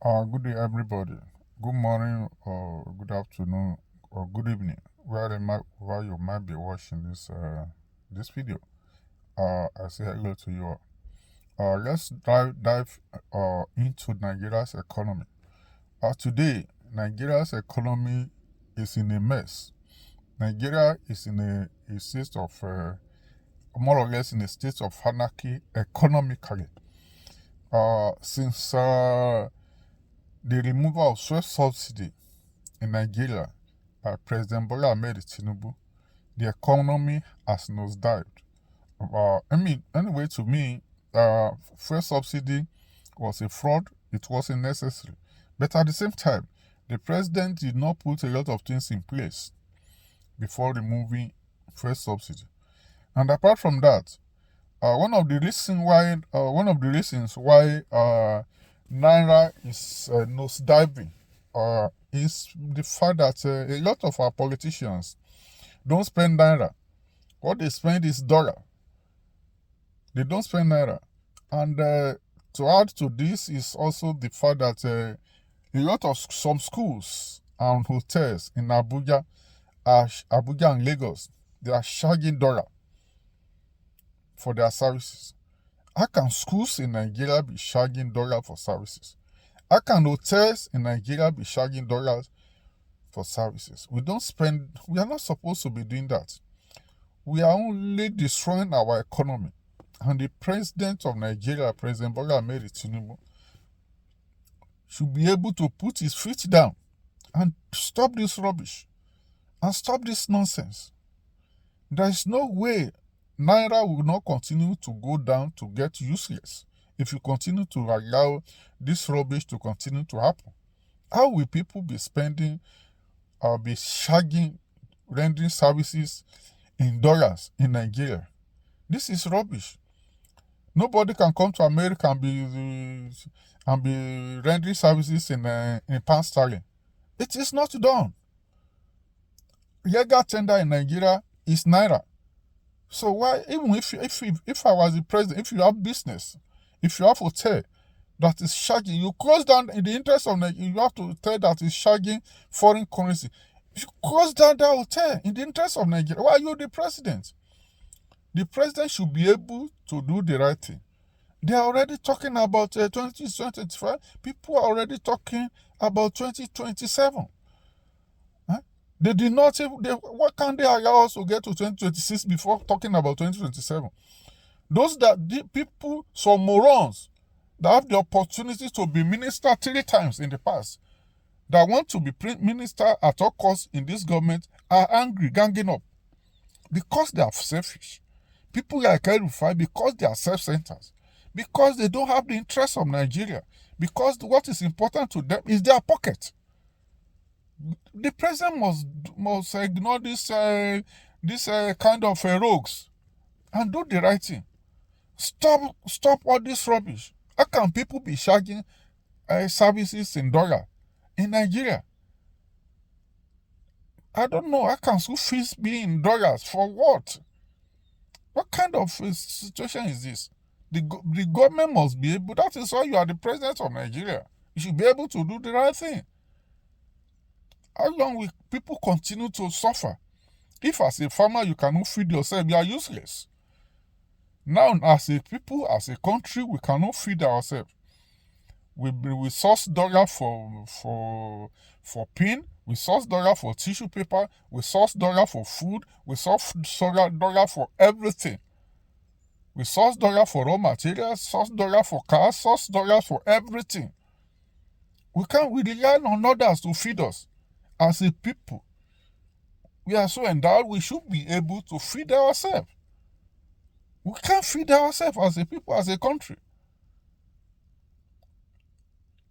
Good day, everybody. Good morning, or good afternoon, or good evening, where you might be watching this video. I say hello to you all. Let's dive into Nigeria's economy. Today, Nigeria's economy is in a mess. Nigeria is in a state of more or less in a state of anarchy economically. Since the removal of fuel subsidy in Nigeria by President Bola Ahmed Tinubu, the economy has nosedived. Anyway, to me, fuel subsidy was a fraud. It wasn't necessary. But at the same time, the president did not put a lot of things in place before removing fuel subsidy. And apart from that, one of the reasons why naira is nosediving is the fact that a lot of our politicians don't spend naira. What they spend is dollar. They don't spend naira. And to add to this is also the fact that a lot of some schools and hotels in Abuja and Lagos, they are charging dollar for their services. How can schools in Nigeria be charging dollar for services? How can hotels in Nigeria be charging dollars for services? We are not supposed to be doing that. We are only destroying our economy. And the president of Nigeria, President Bola Ahmed Tinubu, should be able to put his feet down and stop this rubbish and stop this nonsense. There is no way naira will not continue to go down to get useless if you continue to allow this rubbish to continue to happen. How will people be spending or be shagging, rendering services in dollars in Nigeria? This is rubbish. Nobody can come to America and be rendering services in pound sterling. It is not done. Legal tender in Nigeria is naira. So why, even if I was the president, if you have business, if you have hotel that is shagging, you close down in the interest of Nigeria, you have to tell that is shagging foreign currency. If you close down that hotel in the interest of Nigeria, why are you the president? The president should be able to do the right thing. They are already talking about 2025. People are already talking about 2027. They did not say, why can't they allow us to get to 2026 before talking about 2027? The people, some morons, that have the opportunity to be minister 3 times in the past, that want to be minister at all costs in this government, are angry, ganging up, because they are selfish. People like El-Rufai, because they are self-centered, because they don't have the interest of Nigeria, because what is important to them is their pocket. The president must ignore this kind of rogues and do the right thing. Stop all this rubbish. How can people be charging services in dollar in Nigeria? I don't know. How can school fees be in dollars for what? What kind of situation is this? The government must be able. That is why you are the president of Nigeria. You should be able to do the right thing. How long will people continue to suffer? If as a farmer you cannot feed yourself, you are useless. Now, as a people, as a country, we cannot feed ourselves. We source dollar for pin, we source dollar for tissue paper, we source dollar for food, we source dollar for everything. We source dollar for raw materials, source dollar for cars, source dollar for everything. We rely on others to feed us. As a people, we are so endowed, we should be able to feed ourselves. We can't feed ourselves as a people, as a country.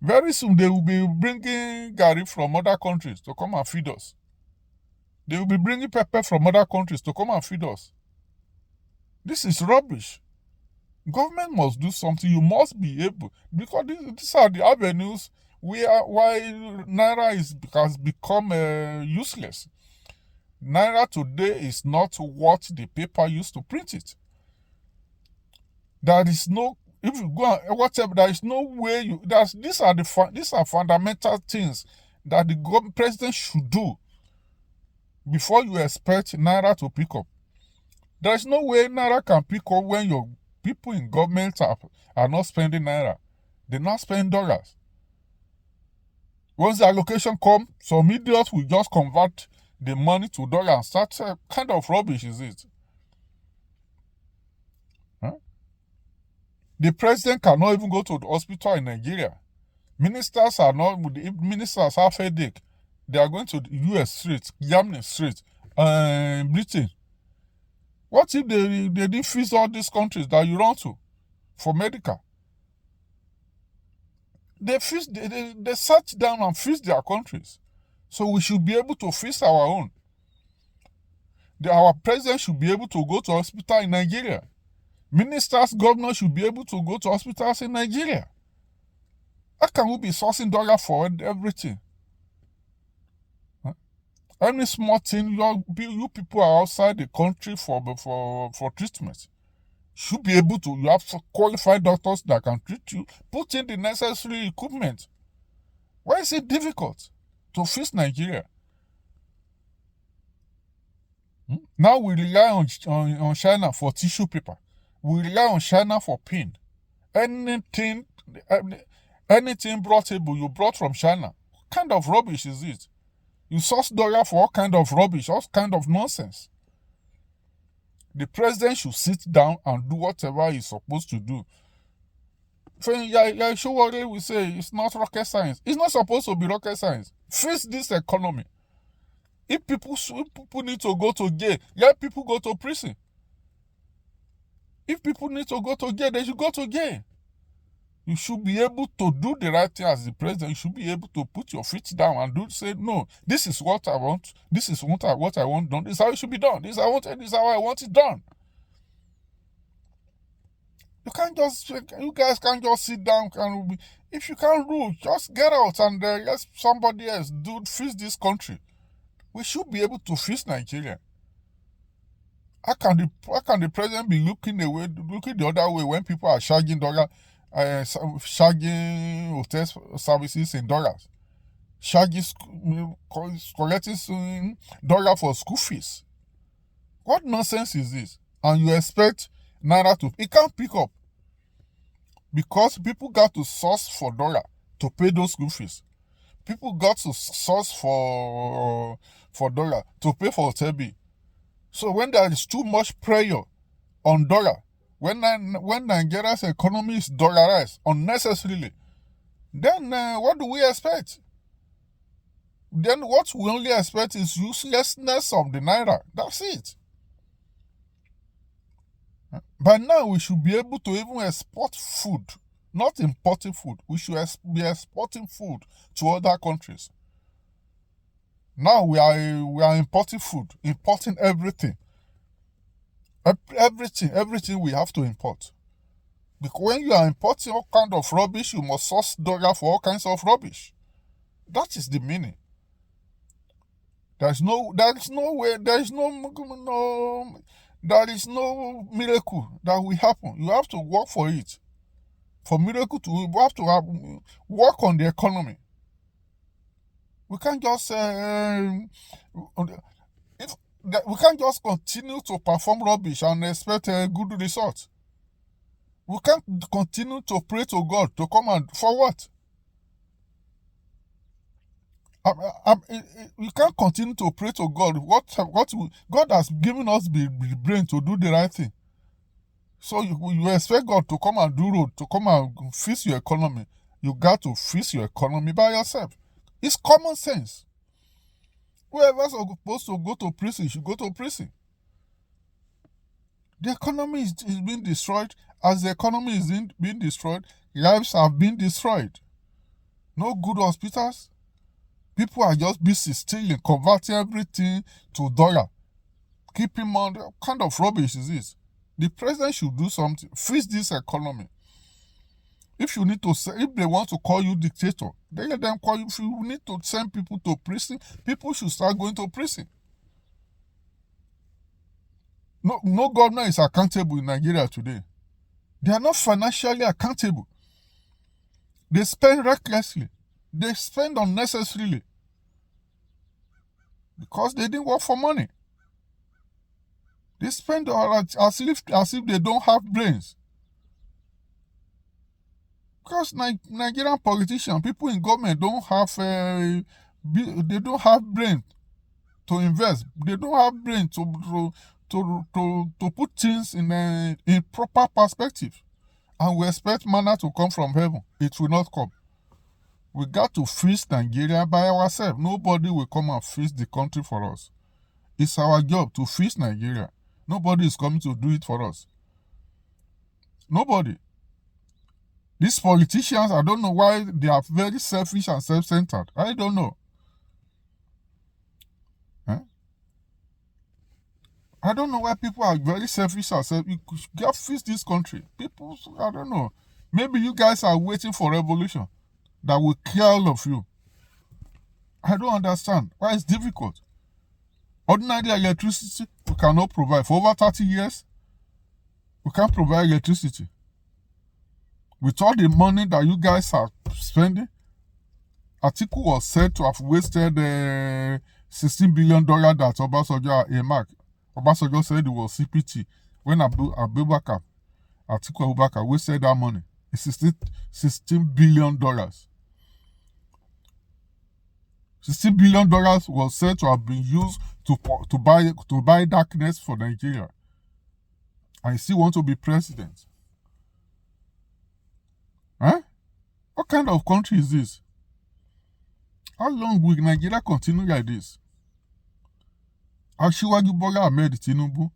Very soon, they will be bringing garri from other countries to come and feed us. They will be bringing pepper from other countries to come and feed us. This is rubbish. Government must do something. You must be able, because these are the avenues why naira has become useless. Naira today is not what the paper used to print it. There is no If you go and whatever, there is no way you. These are fundamental things that the president should do before you expect naira to pick up. There is no way naira can pick up when your people in government are not spending naira. They not spend dollars. Once the allocation comes, some idiots will just convert the money to dollar and start. Kind of rubbish is it? Huh? The president cannot even go to the hospital in Nigeria. Ministers have headache, they are going to the US straight, Germany straight, Britain. What if they didn't freeze all these countries that you run to for medical? They sat down and freeze their countries. So we should be able to freeze our own. Our president should be able to go to hospital in Nigeria. Ministers, governors should be able to go to hospitals in Nigeria. How can we be sourcing dollar for everything? Huh? Any small thing, you people are outside the country for treatment. Should be able to, you have qualified doctors that can treat you, put in the necessary equipment. Why is it difficult to fix Nigeria? Now we rely on China for tissue paper. We rely on China for pin. Anything you brought from China. What kind of rubbish is it? You source dollar for all kind of rubbish, all kind of nonsense. The president should sit down and do whatever he's supposed to do. Show what we say, it's not rocket science. It's not supposed to be rocket science. Face this economy. If people need to go to jail, let people go to prison. If people need to go to jail, they should go to jail. You should be able to do the right thing as the president. You should be able to put your feet down and say, no, this is what I want. This is what I want done. This is how it should be done. This is how I want it done. You guys can't just sit down. If you can't rule, just get out and let somebody else fix this country. We should be able to fix Nigeria. How can the president be looking the other way when people are charging hotel services in dollars, collecting dollar for school fees? What nonsense is this? And you expect naira to? It can't pick up because people got to source for dollar to pay those school fees. People got to source for dollar to pay for hotel bill. So when there is too much pressure on dollar, when Nigeria's economy is dollarized unnecessarily, then what do we expect? Then what we only expect is uselessness of the naira. That's it. By now, we should be able to even export food, not importing food. We should be exporting food to other countries. Now we are importing food, importing everything. Everything we have to import. Because when you are importing all kind of rubbish, you must source dollar for all kinds of rubbish. That is the meaning. There is no miracle that will happen. You have to work for it. For miracle to, you have to work on the economy. We can't just we can't just continue to perform rubbish and expect a good result. We can't continue to pray to God to come and for what? We can't continue to pray to God. God has given us the brain to do the right thing. So you expect God to come and do road, to come and fix your economy. You got to fix your economy by yourself. It's common sense. Whoever's supposed to go to prison should go to prison. The economy is being destroyed. As the economy is being destroyed, lives have been destroyed. No good hospitals. People are just busy stealing, converting everything to dollar. Keeping money. What kind of rubbish is this? The president should do something. Fix this economy. If they want to call you dictator, they let them call you. If you need to send people to prison, people should start going to prison. No governor is accountable in Nigeria today. They are not financially accountable. They spend recklessly. They spend unnecessarily because they didn't work for money. They spend as if they don't have brains. Because Nigerian politicians, people in government don't have they don't have brain to invest. They don't have brain to put things in proper perspective. And we expect manna to come from heaven. It will not come. We got to fix Nigeria by ourselves. Nobody will come and fix the country for us. It's our job to fix Nigeria. Nobody is coming to do it for us. Nobody. These politicians, I don't know why they are very selfish and self-centered. I don't know. I don't know why people are very selfish and self. You could fix this country. People, I don't know. Maybe you guys are waiting for revolution that will kill all of you. I don't understand why it's difficult. Ordinary electricity, we cannot provide. For over 30 years, we can't provide electricity. With all the money that you guys are spending, Atiku was said to have wasted $16 billion that Obasanjo earmarked. Obasanjo said it was CPT. When Atiku Abubakar wasted that money, it's $16 billion. $16 billion was said to have been used to buy darkness for Nigeria. And you still want to be president? Huh? What kind of country is this? How long will Nigeria continue like this? Asiwaju Bola Ahmed Tinubu,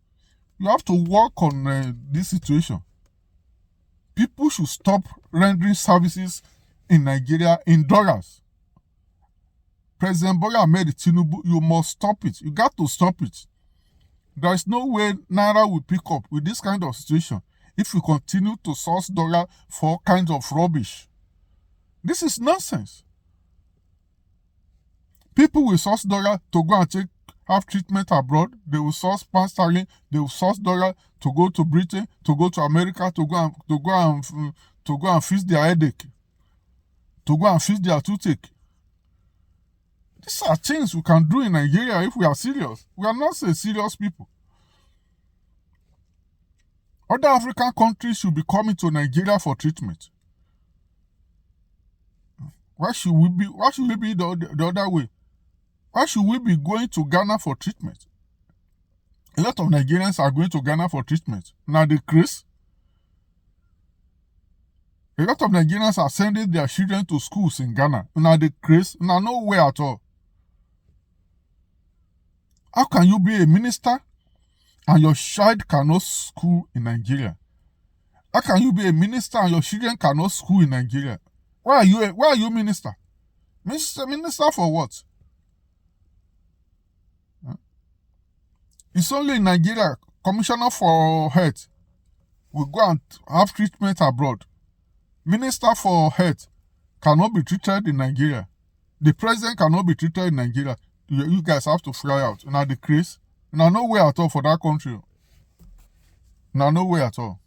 you have to work on this situation. People should stop rendering services in Nigeria in dollars. President Bola Ahmed Tinubu, you must stop it. You got to stop it. There is no way Naira will pick up with this kind of situation if you continue to source dollar for all kinds of rubbish. This is nonsense. People will source dollar to go and have treatment abroad. They will source pound sterling. They will source dollar to go to Britain, to go to America, to go and fix their headache, to go and fix their toothache. These are things we can do in Nigeria if we are serious. We are not serious people. Other African countries should be coming to Nigeria for treatment. Why should we be the other way? Why should we be going to Ghana for treatment? A lot of Nigerians are going to Ghana for treatment. Now they craze. A lot of Nigerians are sending their children to schools in Ghana. Now they craze. Now no way at all. How can you be a minister and your child cannot school in Nigeria? How can you be a minister and your children cannot school in Nigeria? Why are you minister? Minister for what? It's only in Nigeria, Commissioner for Health will go and have treatment abroad. Minister for Health cannot be treated in Nigeria. The president cannot be treated in Nigeria. You guys have to fly out. Now the craze. Now no way at all for that country. Now no way at all.